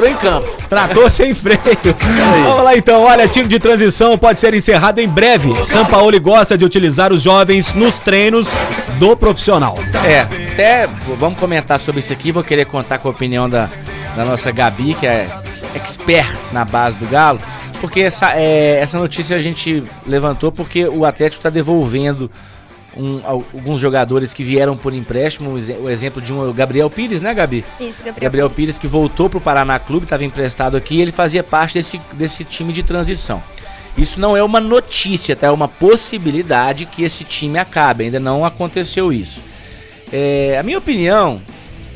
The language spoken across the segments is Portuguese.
em campo. Trator sem freio. Vamos lá então, olha, time de transição pode ser encerrado em breve. Sampaoli gosta de utilizar os jovens nos treinos do profissional. Até vamos comentar sobre isso aqui, vou querer contar com a opinião da nossa Gabi, que é expert na base do Galo, porque essa notícia a gente levantou porque o Atlético está devolvendo alguns jogadores que vieram por empréstimo, o exemplo de o Gabriel Pires, né, Gabi? Isso, Gabriel Pires, que voltou pro Paraná Clube, estava emprestado aqui, e ele fazia parte desse time de transição. Isso não é uma notícia, tá? É uma possibilidade que esse time acabe, ainda não aconteceu isso. A minha opinião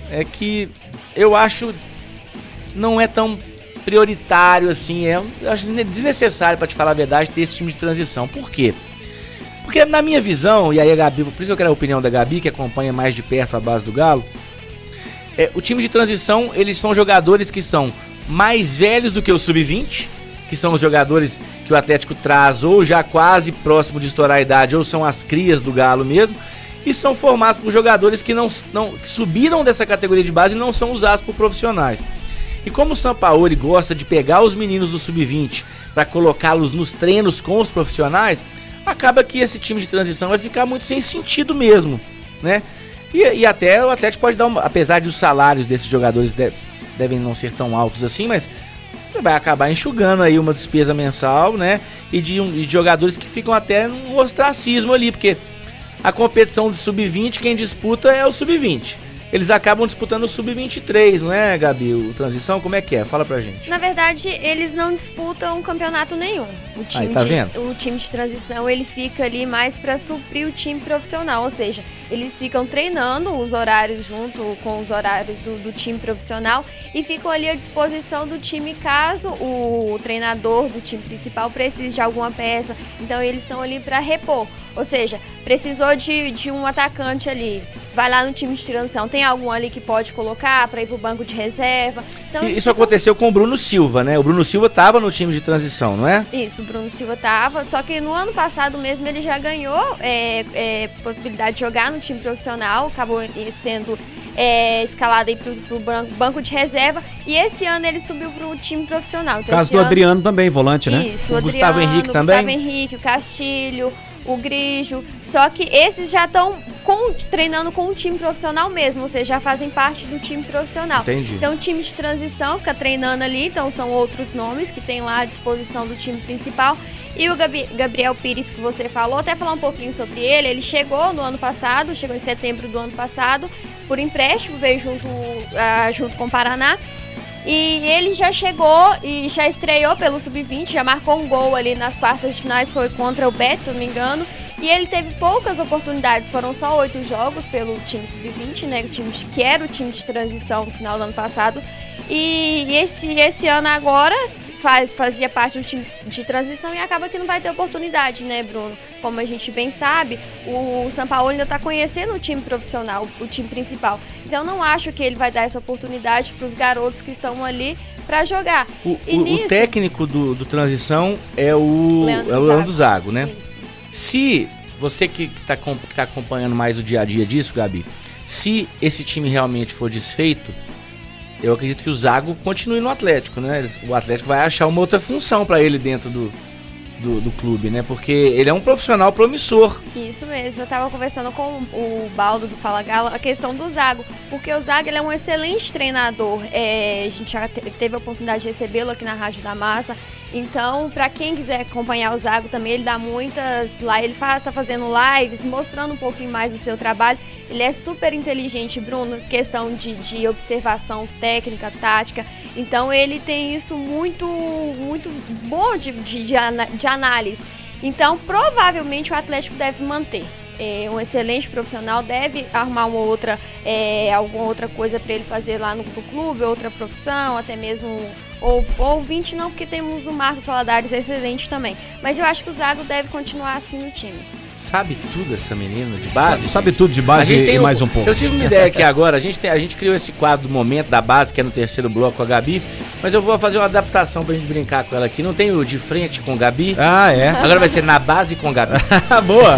é que eu acho não é tão prioritário assim, eu acho desnecessário, para te falar a verdade, ter esse time de transição. Por quê? Porque na minha visão, e aí a Gabi, por isso que eu quero a opinião da Gabi, que acompanha mais de perto a base do Galo, o time de transição, eles são jogadores que são mais velhos do que o sub-20, que são os jogadores que o Atlético traz ou já quase próximo de estourar a idade, ou são as crias do Galo mesmo, e são formados por jogadores que que subiram dessa categoria de base e não são usados por profissionais. E como o Sampaoli gosta de pegar os meninos do sub-20 para colocá-los nos treinos com os profissionais, acaba que esse time de transição vai ficar muito sem sentido mesmo, né? E até o Atlético pode dar apesar de os salários desses jogadores devem não ser tão altos assim, mas vai acabar enxugando aí uma despesa mensal, né? E de jogadores que ficam até no ostracismo ali, porque a competição de sub-20, quem disputa é o sub-20. Eles acabam disputando o sub-23, não é, Gabi? O transição, como é que é? Fala pra gente. Na verdade, eles não disputam campeonato nenhum. O time vendo? O time de transição, ele fica ali mais pra suprir o time profissional, ou seja, eles ficam treinando os horários junto com os horários do time profissional e ficam ali à disposição do time caso o treinador do time principal precise de alguma peça. Então eles estão ali pra repor. Ou seja, precisou de um atacante ali, vai lá no time de transição, tem algum ali que pode colocar para ir pro banco de reserva. Então, isso aconteceu com o Bruno Silva, né? O Bruno Silva tava no time de transição, não é? Isso, o Bruno Silva tava, só que no ano passado mesmo ele já ganhou possibilidade de jogar no time profissional, acabou sendo escalado aí pro banco de reserva, e esse ano ele subiu pro time profissional. Então, caso do Adriano também, volante, né? Isso, o Gustavo Henrique também? Gustavo Henrique, o Castilho, o Grijo, só que esses já estão treinando com o time profissional mesmo, ou seja, já fazem parte do time profissional. Entendi. Então o time de transição fica treinando ali, então são outros nomes que tem lá à disposição do time principal. E o Gabriel Pires, que você falou, até falar um pouquinho sobre ele chegou no ano passado, chegou em setembro do ano passado, por empréstimo, veio junto com o Paraná. E ele já chegou e já estreou pelo Sub-20, já marcou um gol ali nas quartas de finais, foi contra o Betis, se eu não me engano. E ele teve poucas oportunidades, foram só 8 jogos pelo time Sub-20, né, que era o time de transição no final do ano passado. E esse ano agora fazia parte do time de transição e acaba que não vai ter oportunidade, né, Bruno? Como a gente bem sabe, o Sampaoli ainda está conhecendo o time profissional, o time principal. Então não acho que ele vai dar essa oportunidade para os garotos que estão ali para jogar. O técnico do transição é o Leandro Zago, né? Isso. Se você que tá acompanhando mais o dia a dia disso, Gabi, se esse time realmente for desfeito, eu acredito que o Zago continue no Atlético, né? O Atlético vai achar uma outra função para ele dentro do clube, né? Porque ele é um profissional promissor. Isso mesmo, eu tava conversando com o Baldo do Fala Galo a questão do Zago, porque o Zago ele é um excelente treinador, a gente já teve a oportunidade de recebê-lo aqui na Rádio da Massa, então para quem quiser acompanhar o Zago também, ele dá muitas lives, ele tá fazendo lives, mostrando um pouquinho mais do seu trabalho, ele é super inteligente, Bruno, questão de observação técnica, tática, então ele tem isso muito, muito bom de análise. Então, provavelmente o Atlético deve manter. Um excelente profissional deve arrumar alguma outra coisa para ele fazer lá no clube, outra profissão, até mesmo ou 20 não, porque temos o Marcos Valadares excelente também. Mas eu acho que o Zago deve continuar assim no time. Sabe tudo essa menina de base? Sabe tudo de base e mais um pouco. Eu tive uma ideia aqui agora, a gente criou esse quadro do momento da base, que é no terceiro bloco com a Gabi. Mas eu vou fazer uma adaptação pra gente brincar com ela aqui. Não tem o de frente com o Gabi? Ah, é. Agora vai ser na base com o Gabi. Boa.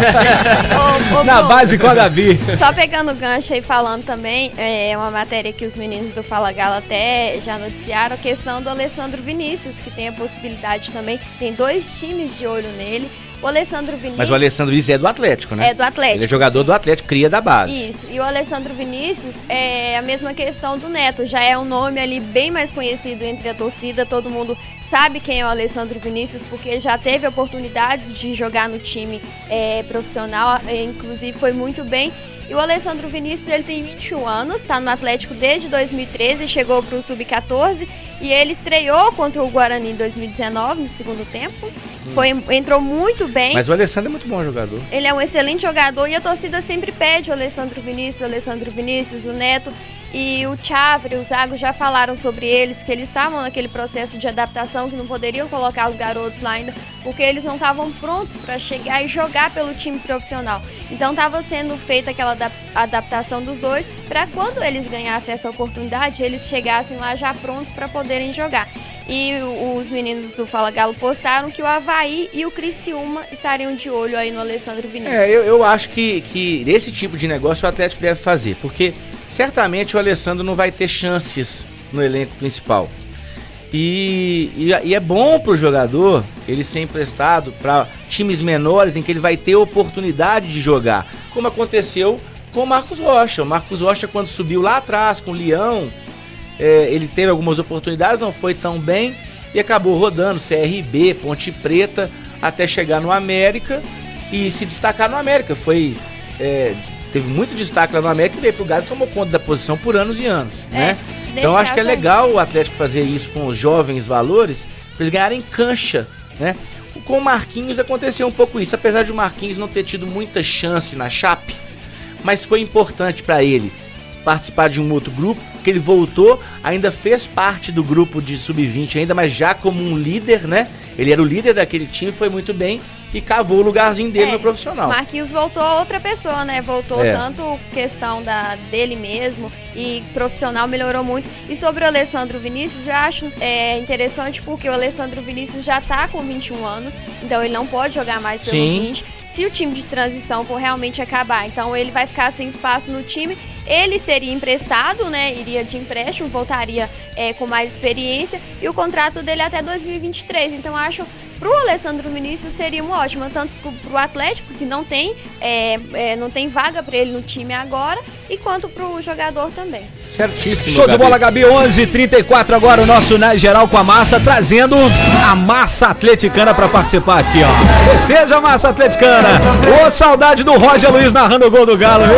Na base com a Gabi. Só pegando o gancho aí, falando também, é uma matéria que os meninos do Fala Galo até já noticiaram, a questão do Alessandro Vinícius, que tem a possibilidade também, tem 2 times de olho nele. O Alessandro Vinícius... Mas o Alessandro Vinícius é do Atlético, né? É do Atlético. Ele é jogador do Atlético, cria da base. Isso, e o Alessandro Vinícius é a mesma questão do Neto, já é um nome ali bem mais conhecido entre a torcida, todo mundo sabe quem é o Alessandro Vinícius, porque já teve oportunidades de jogar no time profissional, inclusive foi muito bem. E o Alessandro Vinícius, ele tem 21 anos, está no Atlético desde 2013, chegou para o Sub-14 e ele estreou contra o Guarani em 2019, no segundo tempo. Entrou muito bem. Mas o Alessandro é muito bom jogador. Ele é um excelente jogador e a torcida sempre pede o Alessandro Vinícius, o Neto. E o Chávere, o Zago já falaram sobre eles, que eles estavam naquele processo de adaptação, que não poderiam colocar os garotos lá ainda, porque eles não estavam prontos para chegar e jogar pelo time profissional. Então estava sendo feita aquela adaptação dos dois, para quando eles ganhassem essa oportunidade, eles chegassem lá já prontos para poderem jogar. E os meninos do Fala Galo postaram que o Avaí e o Criciúma estariam de olho aí no Alessandro Vinícius. Eu acho que esse tipo de negócio o Atlético deve fazer, porque certamente o Alessandro não vai ter chances no elenco principal. E é bom pro jogador ele ser emprestado para times menores em que ele vai ter oportunidade de jogar, como aconteceu com o Marcos Rocha. O Marcos Rocha, quando subiu lá atrás com o Leão, ele teve algumas oportunidades, não foi tão bem e acabou rodando CRB, Ponte Preta, até chegar no América e se destacar no América. Teve muito destaque lá no América e veio pro Galo e tomou conta da posição por anos e anos, né? Então acho que é legal o Atlético fazer isso com os jovens valores, para eles ganharem cancha, né? Com o Marquinhos aconteceu um pouco isso, apesar de o Marquinhos não ter tido muita chance na Chape, mas foi importante para ele participar de um outro grupo, porque ele voltou, ainda fez parte do grupo de sub-20 ainda, mas já como um líder, né? Ele era o líder daquele time, foi muito bem e cavou o lugarzinho dele no profissional. Marquinhos voltou a outra pessoa, né? Voltou tanto questão dele mesmo e profissional melhorou muito. E sobre o Alessandro Vinícius, eu acho interessante porque o Alessandro Vinícius já tá com 21 anos, então ele não pode jogar mais pelo 20. Se o time de transição for realmente acabar, então ele vai ficar sem espaço no time, ele seria emprestado, né? Iria de empréstimo, voltaria com mais experiência e o contrato dele é até 2023. Então acho pro Alessandro Vinícius seria uma ótima, tanto pro Atlético, que não tem vaga para ele no time agora, e quanto pro jogador também. Certíssimo. Show de bola, Gabi. 11h34 agora o nosso Na Geral com a Massa, trazendo a Massa Atleticana para participar aqui, ó. Festeja a Massa Atleticana. Ô, saudade do Roger Luiz narrando o gol do Galo, viu?